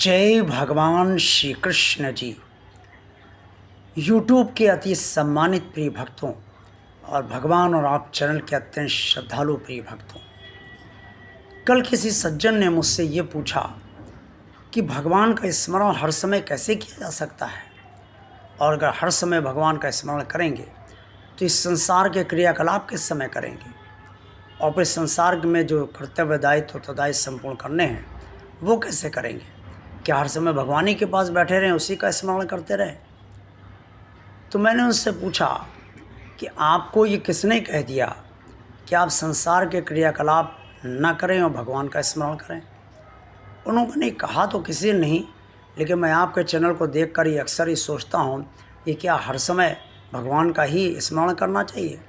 जय भगवान श्री कृष्ण जी। यूट्यूब के अति सम्मानित प्रिय भक्तों और भगवान और आप चैनल के अत्यंत श्रद्धालु प्रिय भक्तों, कल किसी सज्जन ने मुझसे ये पूछा कि भगवान का स्मरण हर समय कैसे किया जा सकता है, और अगर हर समय भगवान का स्मरण करेंगे तो इस संसार के क्रियाकलाप किस समय करेंगे, और फिर संसार में जो कर्तव्य दायित्व उत्तरदायी संपूर्ण करने हैं वो कैसे करेंगे। क्या हर समय भगवान ही के पास बैठे रहें, उसी का स्मरण करते रहें? तो मैंने उनसे पूछा कि आपको ये किसने कह दिया कि आप संसार के क्रियाकलाप न करें और भगवान का स्मरण करें? उन्होंने कहा तो किसी ने नहीं, लेकिन मैं आपके चैनल को देखकर ये अक्सर ही सोचता हूँ कि क्या हर समय भगवान का ही स्मरण करना चाहिए,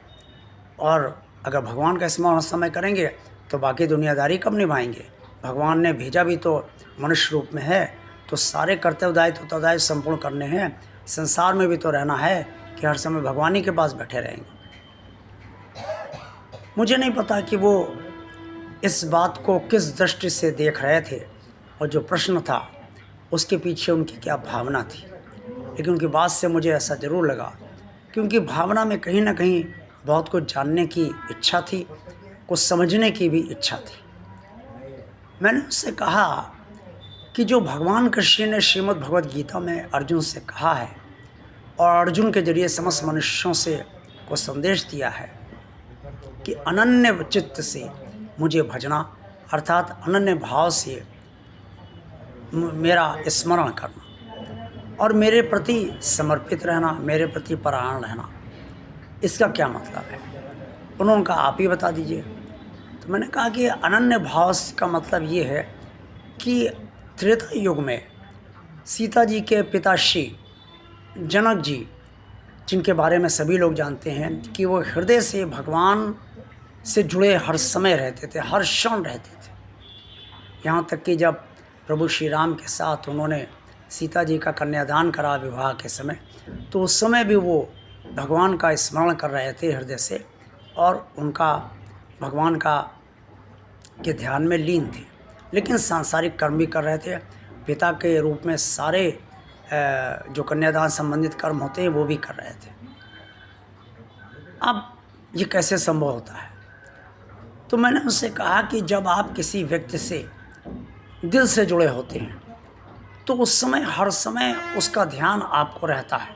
और अगर भगवान का स्मरण हर समय करेंगे तो बाकी दुनियादारी कब निभाएंगे। भगवान ने भेजा भी तो मनुष्य रूप में है, तो सारे कर्तव्य दायित्व उत्तरदायित्व संपूर्ण करने हैं, संसार में भी तो रहना है कि हर समय भगवान ही के पास बैठे रहेंगे। मुझे नहीं पता कि वो इस बात को किस दृष्टि से देख रहे थे और जो प्रश्न था उसके पीछे उनकी क्या भावना थी, लेकिन उनकी बात से मुझे ऐसा ज़रूर लगा कि उनकी भावना में कहीं ना कहीं बहुत कुछ जानने की इच्छा थी, कुछ समझने की भी इच्छा थी। मैंने उससे कहा कि जो भगवान कृष्ण ने श्रीमद् भगवद गीता में अर्जुन से कहा है और अर्जुन के जरिए समस्त मनुष्यों से को संदेश दिया है कि अनन्य चित्त से मुझे भजना, अर्थात अनन्य भाव से मेरा स्मरण करना और मेरे प्रति समर्पित रहना, मेरे प्रति परायण रहना, इसका क्या मतलब है? उन्होंने कहा आप ही बता दीजिए। तो मैंने कहा कि अनन्य भाव का मतलब ये है कि त्रेता युग में सीता जी के पिता श्री जनक जी, जिनके बारे में सभी लोग जानते हैं कि वो हृदय से भगवान से जुड़े हर समय रहते थे, हर क्षण रहते थे। यहाँ तक कि जब प्रभु श्री राम के साथ उन्होंने सीता जी का कन्यादान करा विवाह के समय, तो उस समय भी वो भगवान का स्मरण कर रहे थे हृदय से, और उनका भगवान का के ध्यान में लीन थे, लेकिन सांसारिक कर्म भी कर रहे थे। पिता के रूप में सारे जो कन्यादान संबंधित कर्म होते हैं वो भी कर रहे थे। अब ये कैसे संभव होता है? तो मैंने उनसे कहा कि जब आप किसी व्यक्ति से दिल से जुड़े होते हैं तो उस समय हर समय उसका ध्यान आपको रहता है।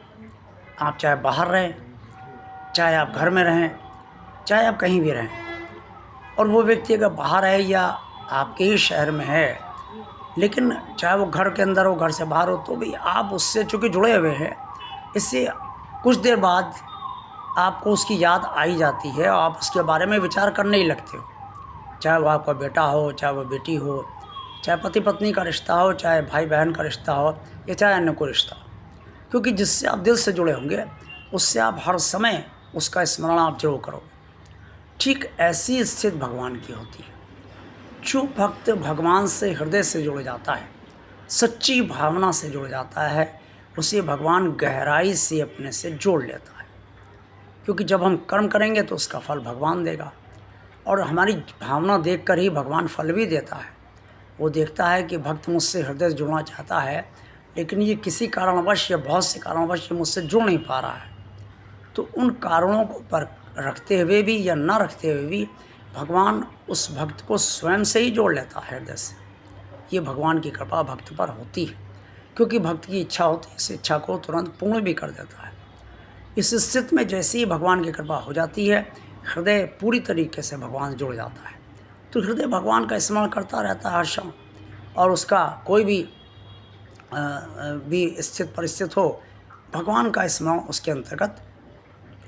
आप चाहे बाहर रहें, चाहे आप घर में रहें, चाहे आप कहीं भी रहें, और वो व्यक्ति अगर बाहर है या आपके ही शहर में है, लेकिन चाहे वो घर के अंदर हो, घर से बाहर हो, तो भी आप उससे चूँकि जुड़े हुए हैं, इससे कुछ देर बाद आपको उसकी याद आई जाती है और आप उसके बारे में विचार करने ही लगते हो। चाहे वो आपका बेटा हो, चाहे वो बेटी हो, चाहे पति पत्नी का रिश्ता हो, चाहे भाई बहन का रिश्ता हो, या चाहे अन्य कोई रिश्ता हो, क्योंकि जिससे आप दिल से जुड़े होंगे उससे आप हर समय उसका स्मरण आप जरूर करोगे। ठीक ऐसी स्थिति भगवान की होती है। जो भक्त भगवान से हृदय से जुड़ जाता है, सच्ची भावना से जुड़ जाता है, उसे भगवान गहराई से अपने से जोड़ लेता है। क्योंकि जब हम कर्म करेंगे तो उसका फल भगवान देगा, और हमारी भावना देखकर ही भगवान फल भी देता है। वो देखता है कि भक्त मुझसे हृदय से जुड़ना चाहता है, लेकिन ये किसी कारणवश या बहुत से कारणवश ये मुझसे जुड़ नहीं पा रहा है, तो उन कारणों को पर रखते हुए भी या न रखते हुए भी भगवान उस भक्त को स्वयं से ही जोड़ लेता है हृदय से। ये भगवान की कृपा भक्त पर होती है, क्योंकि भक्त की इच्छा होती है, इस इच्छा को तुरंत पूर्ण भी कर देता है। इस स्थिति में जैसे ही भगवान की कृपा हो जाती है, हृदय पूरी तरीके से भगवान से जुड़ जाता है, तो हृदय भगवान का स्मरण करता रहता है हर क्षण, और उसका कोई भी स्थित परिस्थिति हो, भगवान का स्मरण उसके अंतर्गत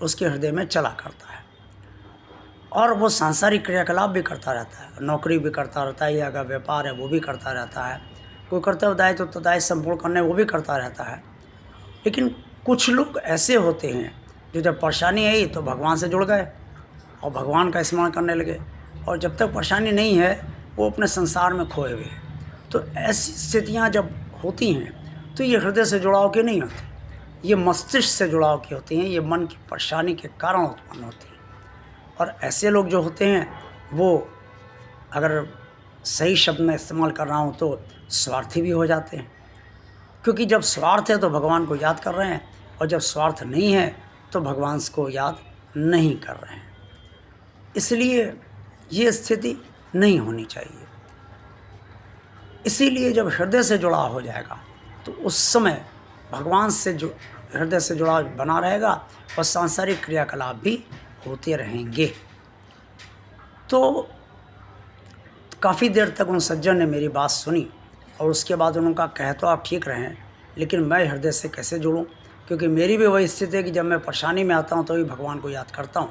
उसके हृदय में चला करता है। और वो सांसारिक क्रियाकलाप भी करता रहता है, नौकरी भी करता रहता है, या अगर व्यापार है वो भी करता रहता है, कोई कर्तव्य दायित्व उत्तरदायित्व संपूर्ण करने वो भी करता रहता है। लेकिन कुछ लोग ऐसे होते हैं जो जब परेशानी आई तो भगवान से जुड़ गए और भगवान का स्मरण करने लगे, और जब तक परेशानी नहीं है वो अपने संसार में खोए हुए हैं। तो ऐसी स्थितियाँ जब होती हैं तो ये हृदय से जुड़ाव की नहीं होती, ये मस्तिष्क से जुड़ाव की होती हैं, ये मन की परेशानी के कारण उत्पन्न होती हैं। और ऐसे लोग जो होते हैं वो अगर सही शब्द में इस्तेमाल कर रहा हूँ तो स्वार्थी भी हो जाते हैं, क्योंकि जब स्वार्थ है तो भगवान को याद कर रहे हैं, और जब स्वार्थ नहीं है तो भगवान को याद नहीं कर रहे हैं। इसलिए ये स्थिति नहीं होनी चाहिए। इसीलिए जब हृदय से जुड़ाव हो जाएगा तो उस समय भगवान से जो हृदय से जुड़ाव बना रहेगा और सांसारिक क्रियाकलाप भी होते रहेंगे। तो काफ़ी देर तक उन सज्जन ने मेरी बात सुनी और उसके बाद उन्होंने कहा, कह तो आप ठीक रहे हैं, लेकिन मैं हृदय से कैसे जुड़ूं, क्योंकि मेरी भी वही स्थिति है कि जब मैं परेशानी में आता हूं तो ही भगवान को याद करता हूं।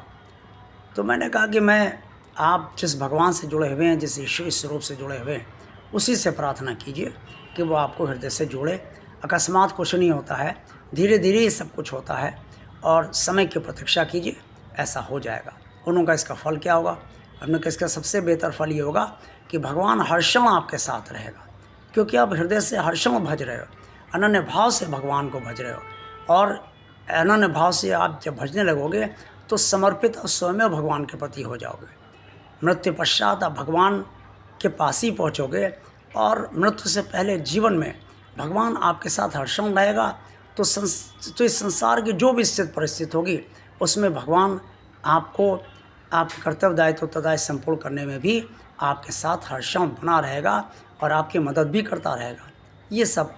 तो मैंने कहा कि आप जिस भगवान से जुड़े हुए हैं, जिस ईश्वरीय स्वरूप से जुड़े हुए हैं, उसी से प्रार्थना कीजिए कि वो आपको हृदय से जोड़े। अकस्मात कुछ नहीं होता है, धीरे धीरे ही सब कुछ होता है, और समय की प्रतीक्षा कीजिए, ऐसा हो जाएगा। उन्होंने कहा इसका फल क्या होगा? हमने कहा इसका सबसे बेहतर फल ये होगा कि भगवान हर क्षण आपके साथ रहेगा, क्योंकि आप हृदय से हर क्षण भज रहे हो, अनन्य भाव से भगवान को भज रहे हो। और अनन्य भाव से आप जब भजने लगोगे तो समर्पित और स्वयं भगवान के प्रति हो जाओगे। मृत्यु पश्चात आप भगवान के पास ही पहुँचोगे, और मृत्यु से पहले जीवन में भगवान आपके साथ हर क्षण रहेगा। तो इस संसार की जो भी स्थिति परिस्थिति होगी उसमें भगवान आपको आपके कर्तव्य दायित्व तथा संपूर्ण करने में भी आपके साथ हर क्षण बना रहेगा और आपकी मदद भी करता रहेगा। ये सब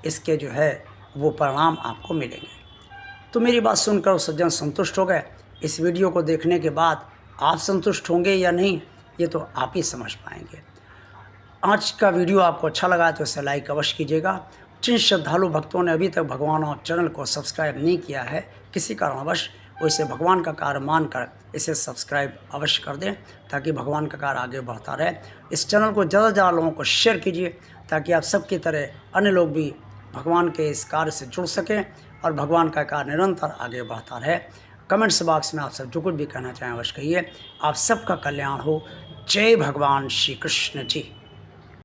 इसके जो है वो परिणाम आपको मिलेंगे। तो मेरी बात सुनकर सज्जन संतुष्ट हो गए। इस वीडियो को देखने के बाद आप संतुष्ट होंगे या नहीं, ये तो आप ही समझ पाएंगे। आज का वीडियो आपको अच्छा लगा तो इसे लाइक अवश्य कीजिएगा। जिन श्रद्धालु भक्तों ने अभी तक भगवान और चैनल को सब्सक्राइब नहीं किया है किसी कारणवश, वो इसे भगवान का कार्य मानकर इसे सब्सक्राइब अवश्य कर दें, ताकि भगवान का कार्य आगे बढ़ता रहे। इस चैनल को ज़्यादा से ज़्यादा लोगों को शेयर कीजिए, ताकि आप सबकी तरह अन्य लोग भी भगवान के इस कार्य से जुड़ सकें और भगवान का कार्य निरंतर आगे बढ़ता रहे। कमेंट्स बॉक्स में आप सब जो कुछ भी कहना चाहें अवश्य कहिए। आप सबका कल्याण हो। जय भगवान श्री कृष्ण जी।